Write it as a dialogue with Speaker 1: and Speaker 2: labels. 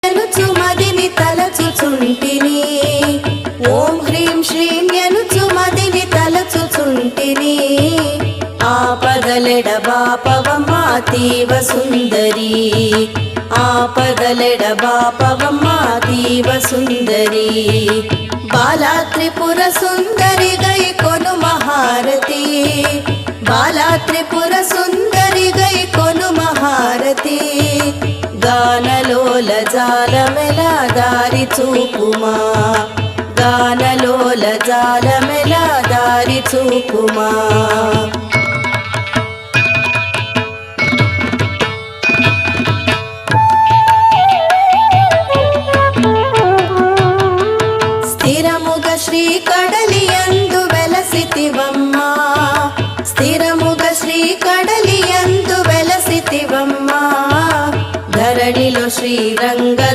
Speaker 1: ఎనుచు మదిని తలచుచుంటిని ఓం హ్రీం శ్రీం ఎనుచు మదిని తలచుచుంటిని ఆపదలెడబాపవమ్మ అతీవ సుందరి ఆపదలెడబాపవమ్మ అతీవ సుందరి బాలా త్రిపుర సుందరి గై కొను మహారతి బాలా త్రిపుర సుందరి గై కొను మహారతి గానలోల జాలమెలా దారి చూపుమా గానలోల జాలమెలా దారి చూపుమా స్థిరముగ శ్రీ కడలియందు వెలసితివమ్మా స్థిరముగ శ్రీ కడలియందు వెలసితివమ్మా ధరణిలో శ్రీరంగ